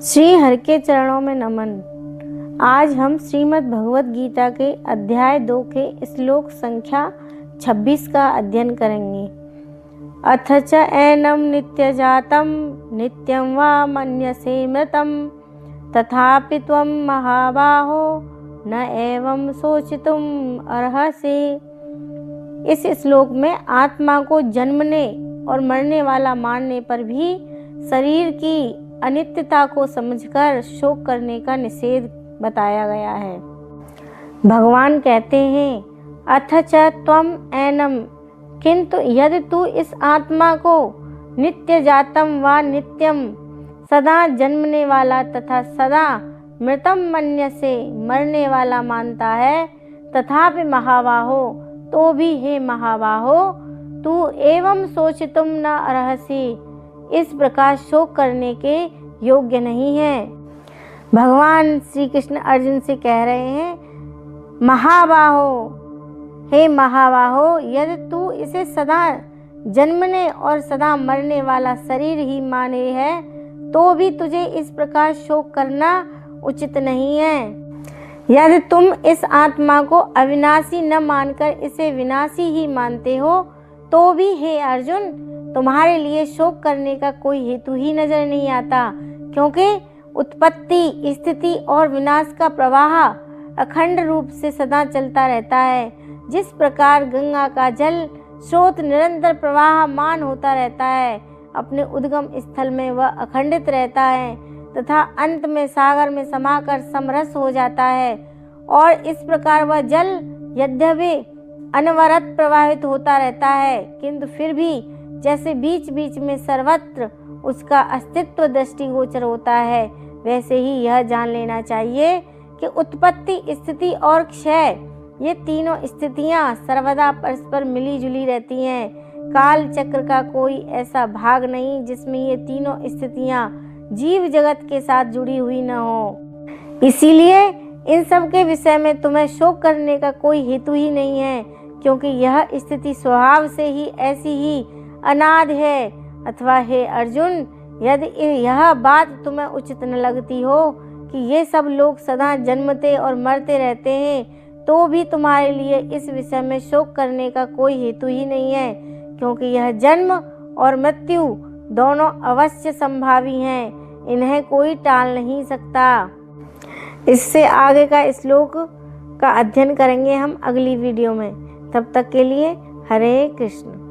श्री हरि के चरणों में नमन। आज हम श्रीमद् भगवत गीता के अध्याय 2 के श्लोक संख्या 26 का अध्ययन करेंगे। अथ च एनं नित्यजातं नित्यं वा मन्यसे मृतं तथापि त्वं महाबाहो न एवं सोचितुम् अर्हसि। इस श्लोक में आत्मा को जन्मने और मरने वाला मानने पर भी शरीर की अनित्यता को समझकर शोक करने का निषेध बताया गया है। भगवान कहते हैं, अथ च त्वम एनम, किंतु यदि तू इस आत्मा को नित्य जातम व नित्यम, सदा जन्मने वाला तथा सदा मृतम मन्यसे, मरने वाला मानता है, तथापि महाबाहो, तो भी हे महाबाहो, तू एवं सोचितुम न अर्हसि, इस प्रकार शोक करने के योग्य नहीं है। भगवान श्री कृष्ण अर्जुन से कह रहे हैं, महाबाहो, हे महाबाहो, यदि तू इसे सदा जन्मने और सदा मरने वाला शरीर ही माने है, तो भी तुझे इस प्रकार शोक करना उचित नहीं है। यदि तुम इस आत्मा को अविनाशी न मानकर इसे विनाशी ही मानते हो, तो भी हे अर्जुन, तुम्हारे लिए शोक करने का कोई हेतु ही नजर नहीं आता, क्योंकि उत्पत्ति, स्थिति और विनाश का प्रवाह अखंड रूप से सदा चलता रहता है। जिस प्रकार गंगा का जल स्रोत निरंतर प्रवाहमान होता रहता है, अपने उद्गम स्थल में वह अखंडित रहता है तथा अंत में सागर में समाकर समरस हो जाता है, और इस प्रकार वह जल यद्यपि अनवरत प्रवाहित होता रहता है, किंतु फिर भी जैसे बीच बीच में सर्वत्र उसका अस्तित्व दृष्टिगोचर होता है, वैसे ही यह जान लेना चाहिए कि उत्पत्ति, स्थिति और क्षय, ये तीनों स्थितियां सर्वदा परस्पर मिली जुली रहती हैं। काल चक्र का कोई ऐसा भाग नहीं जिसमें ये तीनों स्थितियां जीव जगत के साथ जुड़ी हुई न हो। इसीलिए इन सब के विषय में तुम्हें शोक करने का कोई हेतु ही नहीं है, क्योंकि यह स्थिति स्वभाव से ही ऐसी ही अनाद है। अथवा हे अर्जुन, यदि यह बात तुम्हें उचित न लगती हो कि ये सब लोग सदा जन्मते और मरते रहते हैं, तो भी तुम्हारे लिए इस विषय में शोक करने का कोई हेतु ही नहीं है, क्योंकि यह जन्म और मृत्यु दोनों अवश्य संभावी हैं, इन्हें कोई टाल नहीं सकता। इससे आगे का श्लोक का अध्ययन करेंगे हम अगली वीडियो में। तब तक के लिए हरे कृष्ण।